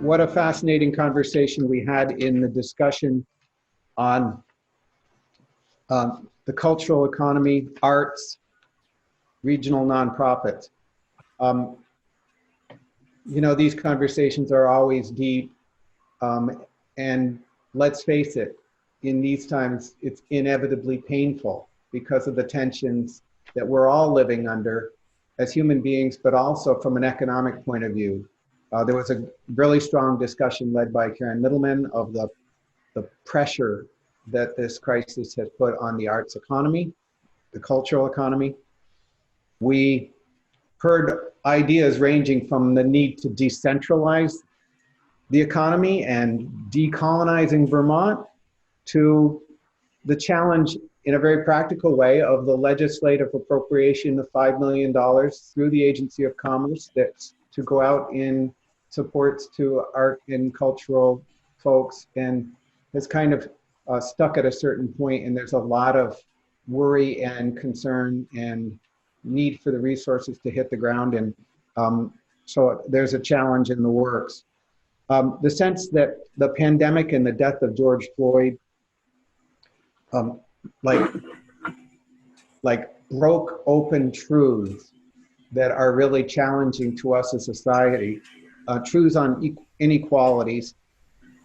what a fascinating conversation we had in the discussion on the cultural economy, arts, regional nonprofits. You know, these conversations are always deep, and let's face it, in these times, it's inevitably painful because of the tensions that we're all living under as human beings, but also from an economic point of view. There was a really strong discussion led by Karen Middleman of the pressure that this crisis has put on the arts economy, the cultural economy. We heard ideas ranging from the need to decentralize the economy and decolonizing Vermont to the challenge in a very practical way of the legislative appropriation of $5 million through the Agency of Commerce that's to go out in supports to art and cultural folks, and has kind of stuck at a certain point, and there's a lot of worry and concern and need for the resources to hit the ground, and so there's a challenge in the works. The sense that the pandemic and the death of George Floyd like broke open truths that are really challenging to us as a society, truths on inequalities,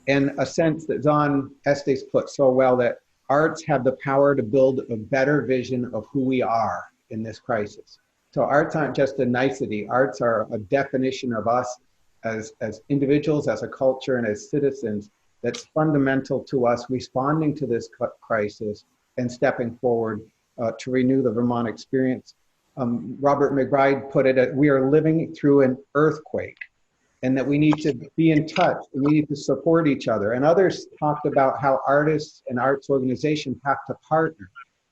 and a sense that John Estes put so well, that arts have the power to build a better vision of who we are in this crisis. So arts aren't just a nicety, arts are a definition of us as individuals, as a culture, and as citizens that's fundamental to us responding to this crisis and stepping forward to renew the Vermont experience. Robert McBride put it, we are living through an earthquake, and that we need to be in touch, and we need to support each other. And others talked about how artists and arts organizations have to partner,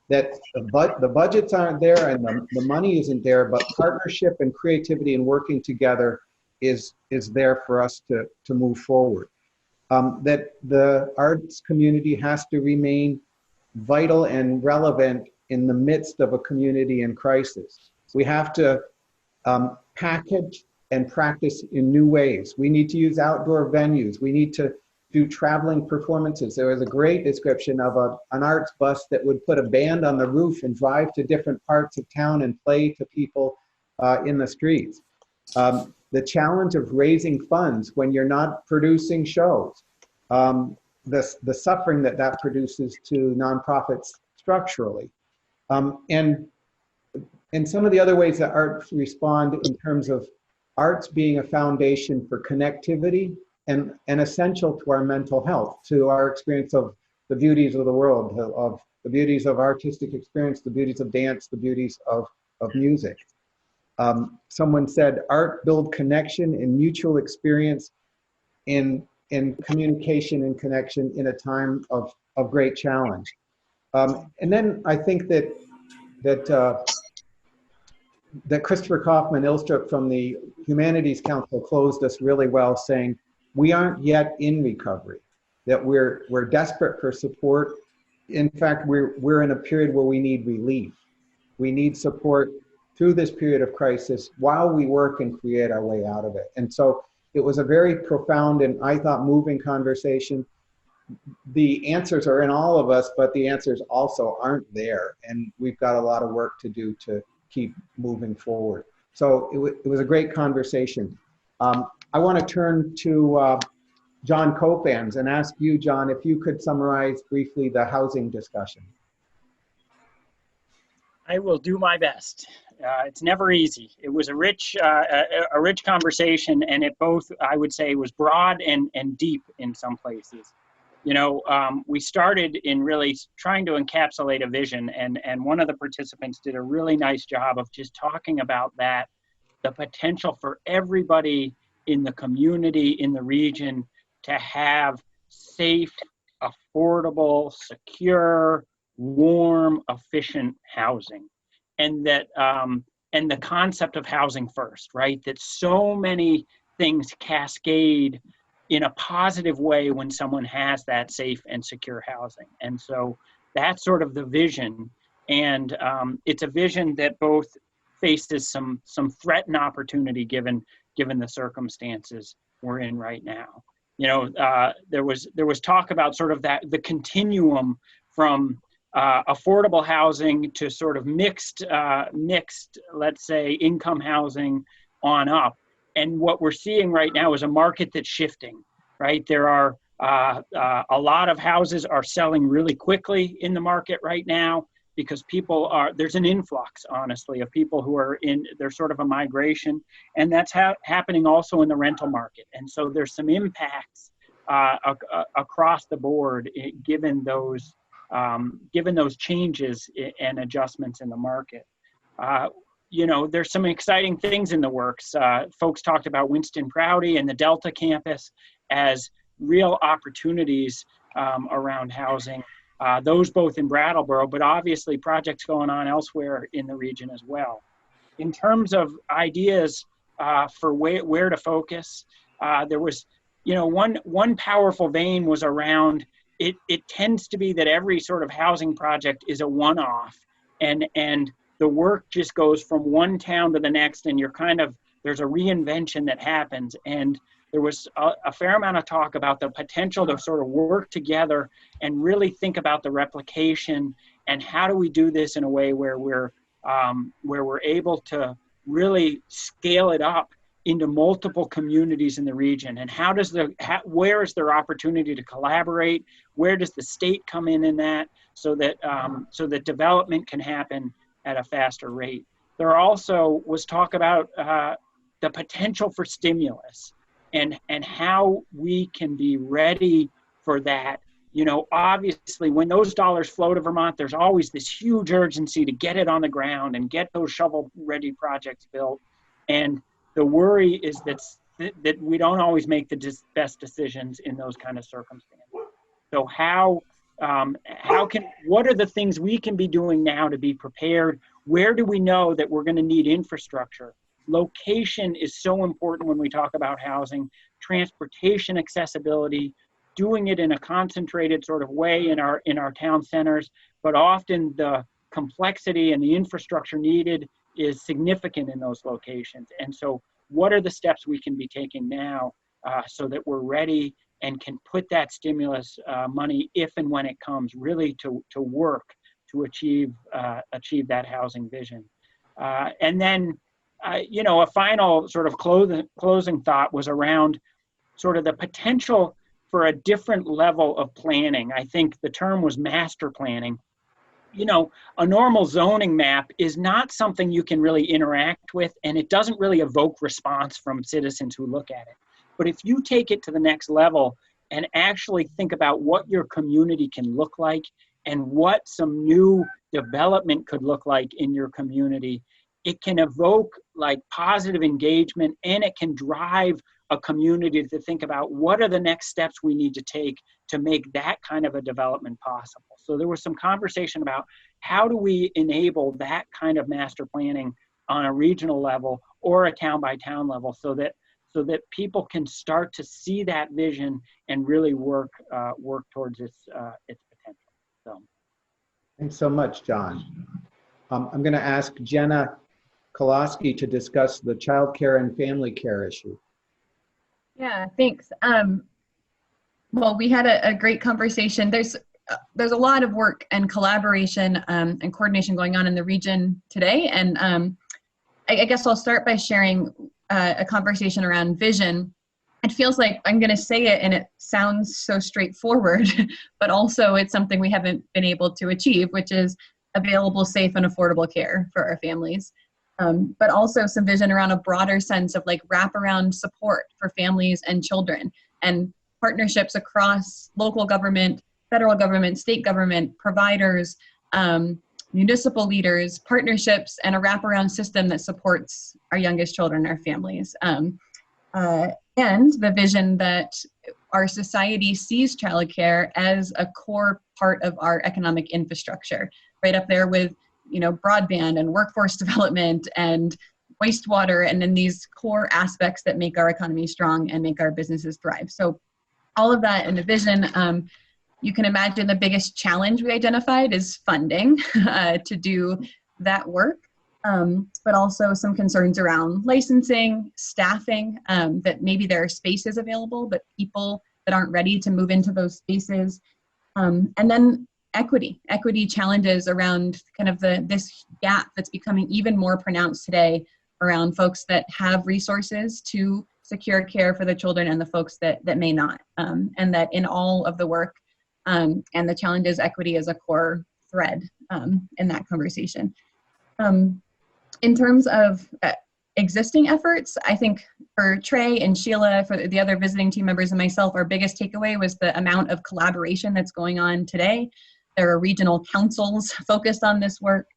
that the budgets aren't there and the money isn't there, but partnership and creativity and working together is there for us to move forward. That the arts community has to remain vital and relevant in the midst of a community in crisis. We have to package and practice in new ways. We need to use outdoor venues. We need to do traveling performances. There was a great description of an arts bus that would put a band on the roof and drive to different parts of town and play to people in the streets. The challenge of raising funds when you're not producing shows, the suffering that produces to nonprofits structurally, and some of the other ways that arts respond in terms of arts being a foundation for connectivity and essential to our mental health, to our experience of the beauties of the world, of the beauties of artistic experience, the beauties of dance, the beauties of music. Someone said, art builds connection and mutual experience in communication and connection in a time of great challenge. And then I think that Christopher Kaufman Ilstrup from the Humanities Council closed us really well, saying, we aren't yet in recovery, that we're desperate for support. In fact, we're in a period where we need relief. We need support through this period of crisis while we work and create our way out of it. And so it was a very profound and, I thought, moving conversation. The answers are in all of us, but the answers also aren't there. And we've got a lot of work to do to keep moving forward. So it was a great conversation. I want to turn to John Copans and ask you, John, if you could summarize briefly the housing discussion. I will do my best. It's never easy. It was a rich conversation, and it both, I would say, was broad and deep in some places. You know, we started in really trying to encapsulate a vision, and one of the participants did a really nice job of just talking about that, the potential for everybody in the community, in the region, to have safe, affordable, secure, warm, efficient housing. And that, and the concept of housing first, right? That so many things cascade in a positive way when someone has that safe and secure housing. And so that's sort of the vision. And it's a vision that both faces some threat and opportunity given the circumstances. we're in right now. You know, there was talk about sort of the continuum from affordable housing to sort of mixed, let's say, income housing on up. And what we're seeing right now is a market that's shifting, right? There are a lot of houses are selling really quickly in the market right now because there's an influx, honestly, of people who are there's sort of a migration, and that's happening also in the rental market. And so there's some impacts across the board given those changes and adjustments in the market. You know, there's some exciting things in the works. Folks talked about Winston Prouty and the Delta campus as real opportunities around housing. Those both in Brattleboro, but obviously projects going on elsewhere in the region as well. In terms of ideas for where to focus, there was, you know, one powerful vein was around, it tends to be that every sort of housing project is a one-off, and the work just goes from one town to the next, and there's a reinvention that happens. And there was a fair amount of talk about the potential to sort of work together and really think about the replication and how do we do this in a way where we're able to really scale it up into multiple communities in the region. And where is there opportunity to collaborate? Where does the state come in that so that development can happen at a faster rate? There also was talk about the potential for stimulus and how we can be ready for that. You know, obviously when those dollars flow to Vermont, there's always this huge urgency to get it on the ground and get those shovel-ready projects built. And the worry is that we don't always make the best decisions in those kind of circumstances. So what are the things we can be doing now to be prepared? Where do we know that we're going to need infrastructure? Location is so important when we talk about housing, transportation accessibility, doing it in a concentrated sort of way in our town centers, but often the complexity and the infrastructure needed is significant in those locations. And so what are the steps we can be taking now so that we're ready and can put that stimulus money, if and when it comes, really to work to achieve that housing vision. And then, you know, a final sort of closing thought was around sort of the potential for a different level of planning. I think the term was master planning. You know, a normal zoning map is not something you can really interact with, and it doesn't really evoke response from citizens who look at it. But if you take it to the next level and actually think about what your community can look like and what some new development could look like in your community, it can evoke like positive engagement, and it can drive a community to think about what are the next steps we need to take to make that kind of a development possible. So there was some conversation about how do we enable that kind of master planning on a regional level or a town by town level so that people can start to see that vision and really work towards its potential. So, thanks so much, John. I'm going to ask Jenna Koloski to discuss the child care and family care issue. Yeah, thanks. Well, we had a great conversation. There's a lot of work and collaboration and coordination going on in the region today. And I guess I'll start by sharing a conversation around vision. It feels like I'm going to say it and it sounds so straightforward, but also it's something we haven't been able to achieve, which is available, safe, and affordable care for our families. But also some vision around a broader sense of like wraparound support for families and children, and partnerships across local government, federal government, state government, providers, municipal leaders, partnerships, and a wraparound system that supports our youngest children, our families. And the vision that our society sees childcare as a core part of our economic infrastructure, right up there with, you know, broadband and workforce development and wastewater, and then these core aspects that make our economy strong and make our businesses thrive. So all of that in the vision, you can imagine the biggest challenge we identified is funding to do that work. but also some concerns around licensing, staffing, that maybe there are spaces available, but people that aren't ready to move into those spaces. And then equity challenges around kind of this gap that's becoming even more pronounced today around folks that have resources to secure care for the children and the folks that may not. And that in all of the work and the challenges, equity is a core thread in that conversation. In terms of existing efforts, I think for Trey and Sheila, for the other visiting team members and myself, our biggest takeaway was the amount of collaboration that's going on today. There are regional councils focused on this work.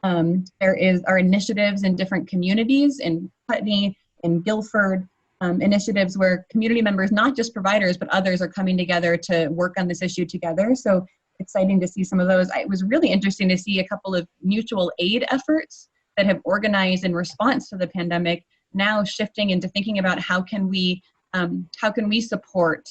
There are initiatives in different communities in Putney, in Guilford, initiatives where community members, not just providers, but others are coming together to work on this issue together. So exciting to see some of those. It was really interesting to see a couple of mutual aid efforts that have organized in response to the pandemic, now shifting into thinking about how can we support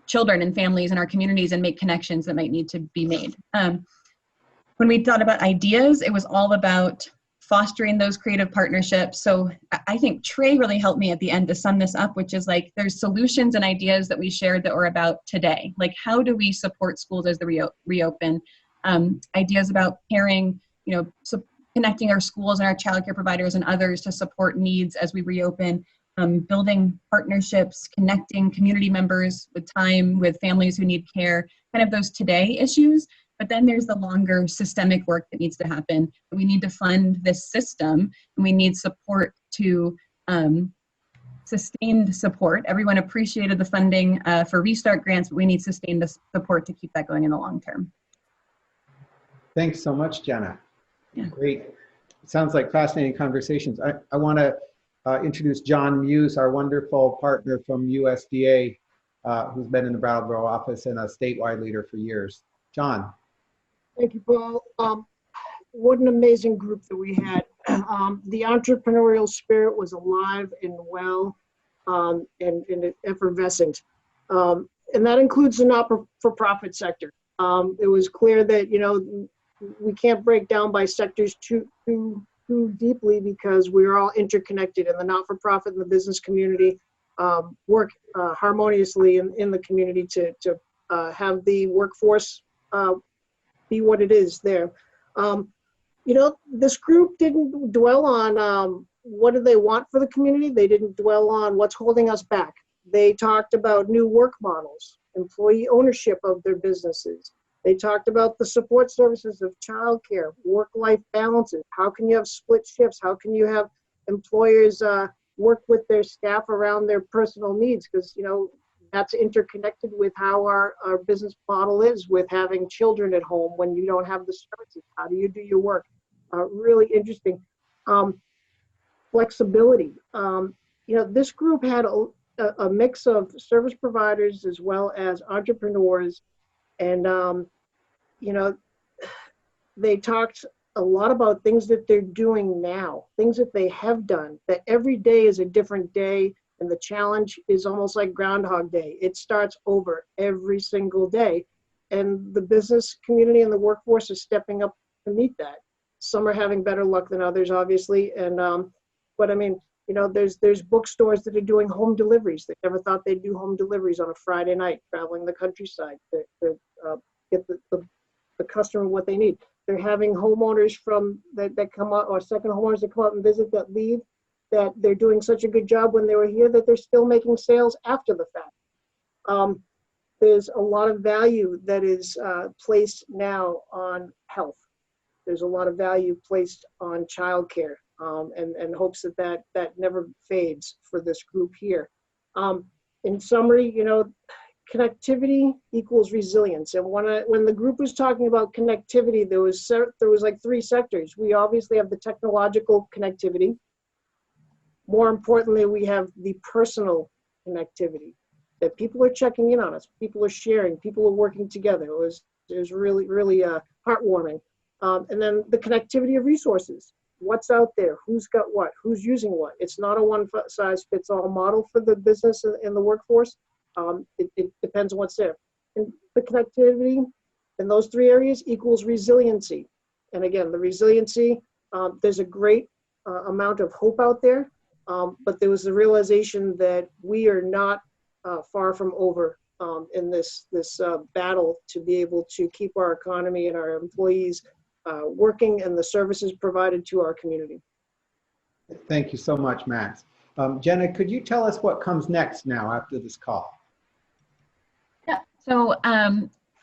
children and families in our communities and make connections that might need to be made. When we thought about ideas, it was all about fostering those creative partnerships. So I think Trey really helped me at the end to sum this up, which is like, there's solutions and ideas that we shared that were about today. Like, how do we support schools as they reopen? Ideas about pairing, connecting our schools and our childcare providers and others to support needs as we reopen, building partnerships, connecting community members with time, with families who need care, kind of those today issues. But then there's the longer systemic work that needs to happen. We need to fund this system, and we need support to sustained support. Everyone appreciated the funding for restart grants, but we need sustained support to keep that going in the long term. Thanks so much, Jenna. Yeah. Great. It sounds like fascinating conversations. I want to introduce John Muse, our wonderful partner from USDA, who's been in the Brattleboro office and a statewide leader for years. John. Thank you, Paul. What an amazing group that we had. The entrepreneurial spirit was alive and well and effervescent. And that includes the not-for-profit sector. It was clear that, we can't break down by sectors too deeply because we're all interconnected, and the not-for-profit and the business community work harmoniously in the community to have the workforce be what it is there. This group didn't dwell on what do they want for the community. They didn't dwell on what's holding us back. They talked about new work models, employee ownership of their businesses. They talked about the support services of childcare, work-life balances. How can you have split shifts? How can you have employers work with their staff around their personal needs? Because, that's interconnected with how our business model is with having children at home when you don't have the services. How do you do your work? Really interesting. Flexibility. This group had a mix of service providers as well as entrepreneurs. And, they talked a lot about things that they're doing now, things that they have done, that every day is a different day. And the challenge is almost like Groundhog Day. It starts over every single day. And the business community and the workforce is stepping up to meet that. Some are having better luck than others, obviously. And, but I mean, there's bookstores that are doing home deliveries. They never thought they'd do home deliveries on a Friday night, traveling the countryside to get the customer what they need. They're having homeowners that come out, or second homeowners that come out and visit that leave, that they're doing such a good job when they were here that they're still making sales after the fact. There's a lot of value that is placed now on health. There's a lot of value placed on childcare, and hopes that never fades for this group here. In summary, connectivity equals resilience. And when the group was talking about connectivity, there was like three sectors. We obviously have the technological connectivity. More importantly, we have the personal connectivity, that people are checking in on us, people are sharing, people are working together. It was really, really heartwarming. And then the connectivity of resources. What's out there? Who's got what? Who's using what? It's not a one-size-fits-all model for the business and the workforce. It depends on what's there. And the connectivity in those three areas equals resiliency. And again, the resiliency There's a great amount of hope out there, but there was the realization that we are not far from over in this battle to be able to keep our economy and our employees working and the services provided to our community. Thank you so much, Max. Jenna, could you tell us what comes next now after this call? Yeah, so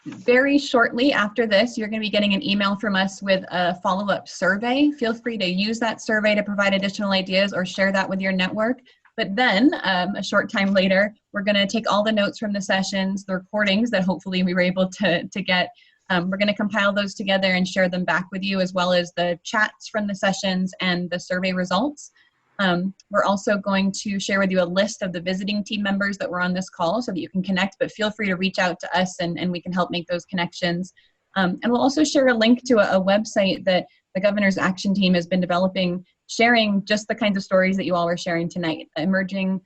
very shortly after this, you're going to be getting an email from us with a follow-up survey. Feel free to use that survey to provide additional ideas or share that with your network. But then a short time later, we're going to take all the notes from the sessions, the recordings that hopefully we were able to get. We're going to compile those together and share them back with you, as well as the chats from the sessions and the survey results. We're also going to share with you a list of the visiting team members that were on this call so that you can connect, but feel free to reach out to us and we can help make those connections. And we'll also share a link to a website that the Governor's Action Team has been developing, sharing just the kinds of stories that you all were sharing tonight, emerging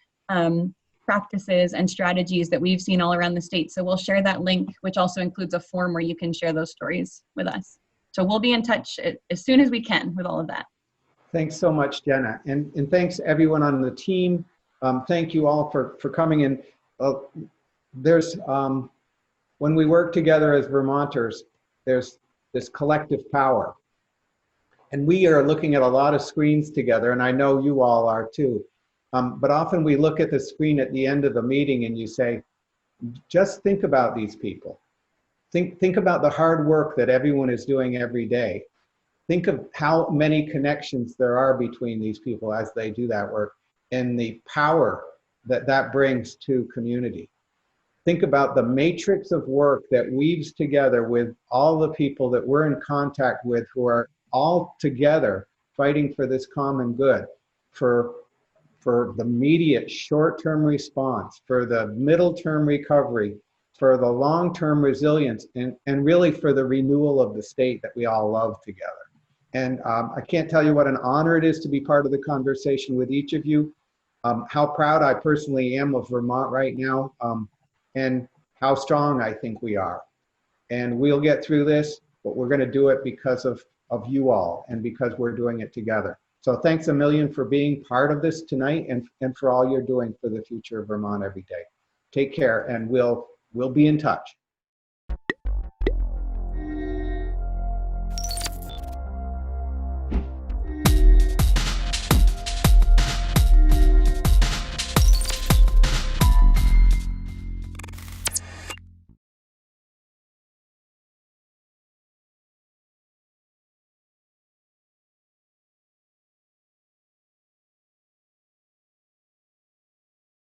practices and strategies that we've seen all around the state. So we'll share that link, which also includes a form where you can share those stories with us. So we'll be in touch as soon as we can with all of that. Thanks so much, Jenna. And thanks everyone on the team. Thank you all for coming in. When we work together as Vermonters, there's this collective power. And we are looking at a lot of screens together, and I know you all are too. But often we look at the screen at the end of the meeting and you say, just think about these people. Think about the hard work that everyone is doing every day. Think of how many connections there are between these people as they do that work and the power that that brings to community. Think about the matrix of work that weaves together with all the people that we're in contact with who are all together fighting for this common good, for the immediate short-term response, for the middle-term recovery, for the long-term resilience, and really for the renewal of the state that we all love together. And I can't tell you what an honor it is to be part of the conversation with each of you, how proud I personally am of Vermont right now, and how strong I think we are. And we'll get through this, but we're going to do it because of you all and because we're doing it together. So thanks a million for being part of this tonight and for all you're doing for the future of Vermont every day. Take care, and we'll be in touch.